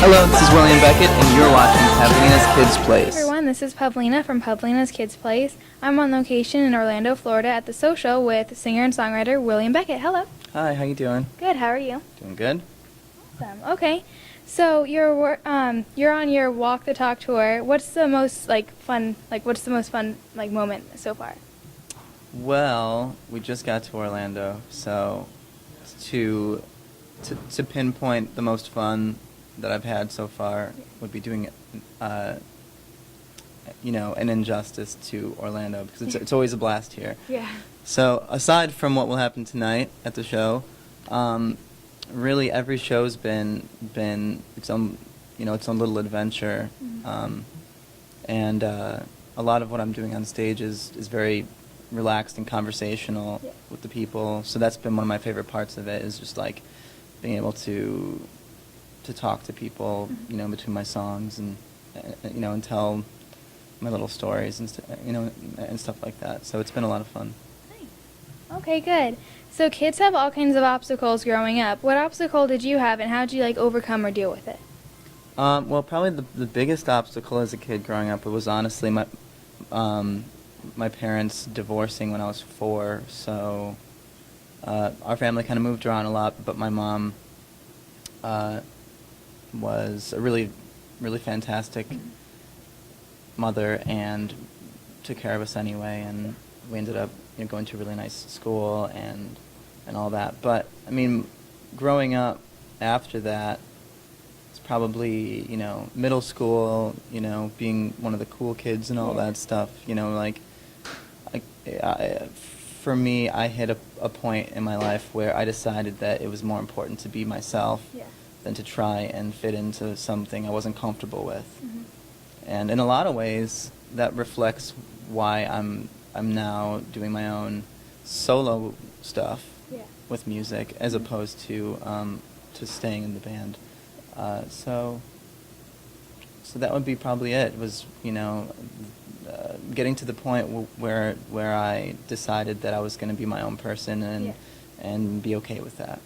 Hello, this is William Beckett, and you're watching Pavlina's Kidz Plays. Hey everyone, this is Pavlina from Pavlina's Kidz Plays. I'm on location in Orlando, Florida at the social with singer and songwriter William Beckett. Hello. Hi, how you doing? Good, how are you? Doing good. Awesome. Okay, so you're on your Walk the Talk tour. What's the most fun moment so far? Well, we just got to Orlando, so to pinpoint the most fun that I've had so far would be doing an injustice to Orlando, because it's always a blast here. Yeah. So aside from what will happen tonight at the show, really every show's been its own little adventure, and a lot of what I'm doing on stage is very relaxed and conversational with the people. So that's been one of my favorite parts of it, is just like being able to talk to people, between my songs, and and tell my little stories and and stuff like that. So it's been a lot of fun. Nice. Okay, good. So kids have all kinds of obstacles growing up. What obstacle did you have, and how did you overcome or deal with it? Well, probably the biggest obstacle as a kid growing up, it was honestly my parents divorcing when I was 4. So our family kind of moved around a lot, but my mom was a really, really fantastic mother and took care of us anyway, and we ended up going to a really nice school and all that. But I mean, growing up after that, it's probably middle school, being one of the cool kids and all that stuff. For me, I hit a point in my life where I decided that it was more important to be myself than to try and fit into something I wasn't comfortable with. And in a lot of ways, that reflects why I'm now doing my own solo stuff with music, as opposed to staying in the band. So that would be probably it. Was getting to the point where I decided that I was going to be my own person and be okay with that.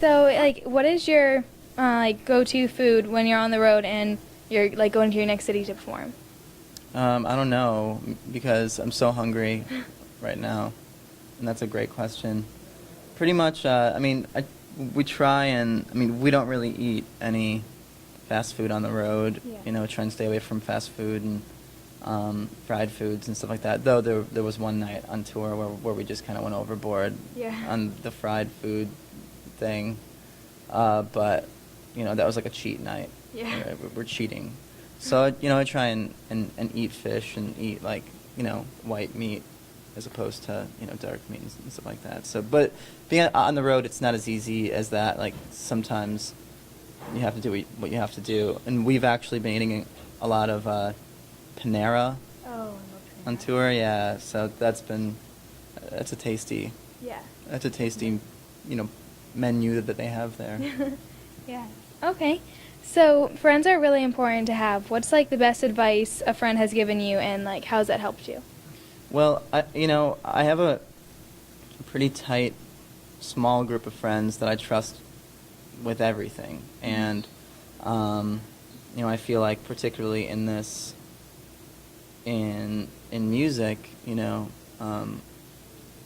So, what is your go-to food when you're on the road and you're going to your next city to perform? I don't know, because I'm so hungry right now, and that's a great question. Pretty much, we try and, we don't really eat any fast food on the road. Try and stay away from fast food and fried foods and stuff like that. Though there was one night on tour where we just kind of went overboard on the fried food thing, but that was like a cheat night. We're cheating. So I try and eat fish and eat white meat, as opposed to dark meat and stuff like that. So, but being on the road, it's not as easy as that. Like, sometimes you have to do what you have to do. And we've actually been eating a lot of Panera on tour. Yeah, so that's a tasty menu that they have there. Yeah. Okay. So friends are really important to have. What's the best advice a friend has given you, and how's that helped you? Well, I have a pretty tight, small group of friends that I trust with everything, and I feel like particularly in music,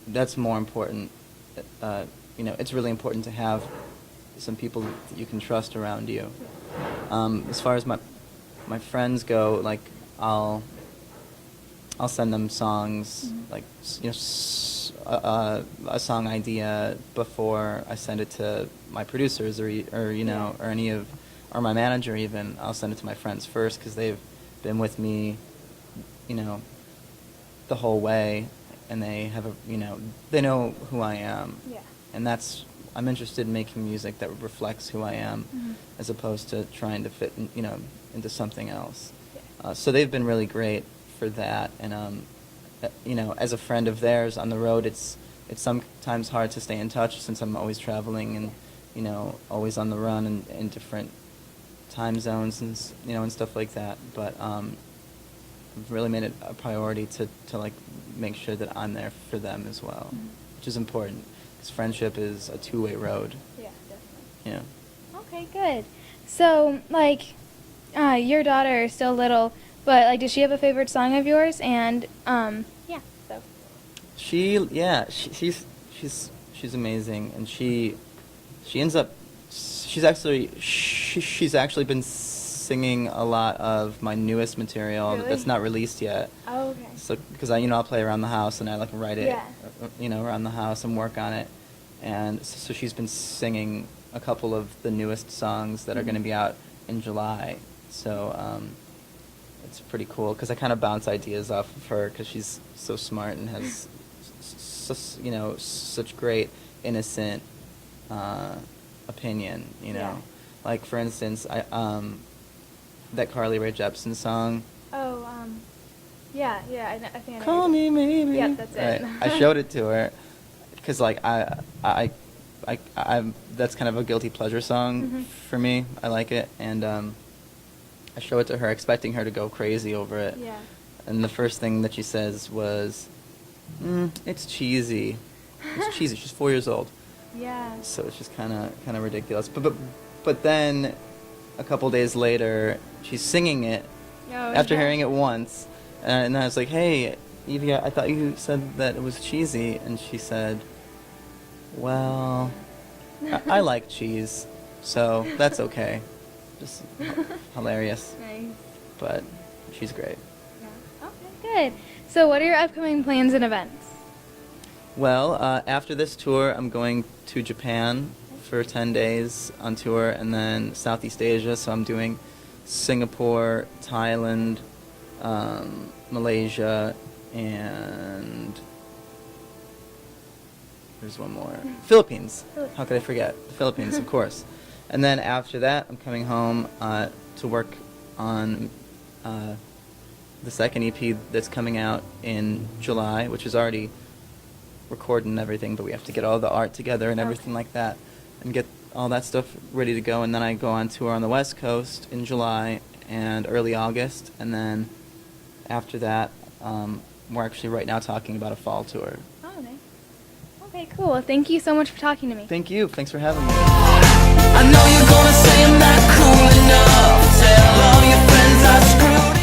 that's more important. It's really important to have some people that you can trust around you. As far as my friends go, I'll send them songs, a song idea before I send it to my producers or my manager even. I'll send it to my friends first, because they've been with me, the whole way, and they have they know who I am. And I'm interested in making music that reflects who I am, as opposed to trying to fit into something else. So they've been really great for that, and as a friend of theirs on the road, it's sometimes hard to stay in touch, since I'm always traveling and always on the run and in different time zones and stuff like that. But I've really made it a priority to make sure that I'm there for them as well, which is important, because friendship is a two-way road. Yeah, definitely. Yeah. Okay, good. So, like, your daughter is still little, but like, does she have a favorite song of yours? And yeah, so. She's amazing, and she ends up she's actually been singing a lot of my newest material Really? that's not released yet. Oh, okay. So because I'll play around the house and I like write it, Yeah. around the house and work on it, and so she's been singing a couple of the newest songs that are going to be out in July. So it's pretty cool because I kind of bounce ideas off of her because she's so smart and has such great innocent opinion. Yeah. Like for instance, that Carly Rae Jepsen song. Oh, yeah, I think I know. Call me maybe. Yeah, that's it. Right. I showed it to her because like I'm that's kind of a guilty pleasure song for me. I like it, and I show it to her expecting her to go crazy over it. Yeah. And the first thing that she says was, "It's cheesy." It's cheesy. She's 4 years old. Yeah. So it's just kind of ridiculous. But then a couple days later, she's singing it Oh, after yeah. hearing it once, and I was like, "Hey, Evie, I thought you said that it was cheesy," and she said, "Well, I like cheese, so that's okay." Just hilarious, Nice. but she's great. Yeah. Okay, good. So, what are your upcoming plans and events? Well, after this tour, I'm going to Japan for 10 days on tour, and then Southeast Asia, so I'm doing Singapore, Thailand, Malaysia, and there's one more. Philippines. How could I forget? The Philippines, of course. And then after that, I'm coming home to work on the second EP that's coming out in July, which is already recorded and everything, but we have to get all the art together and everything like that and get all that stuff ready to go. And then I go on tour on the West Coast in July and early August. And then after that, we're actually right now talking about a fall tour. Oh, nice. Okay, cool. Well, thank you so much for talking to me. Thank you. Thanks for having me. I know you're gonna say I'm not cool enough. Tell all your friends I screwed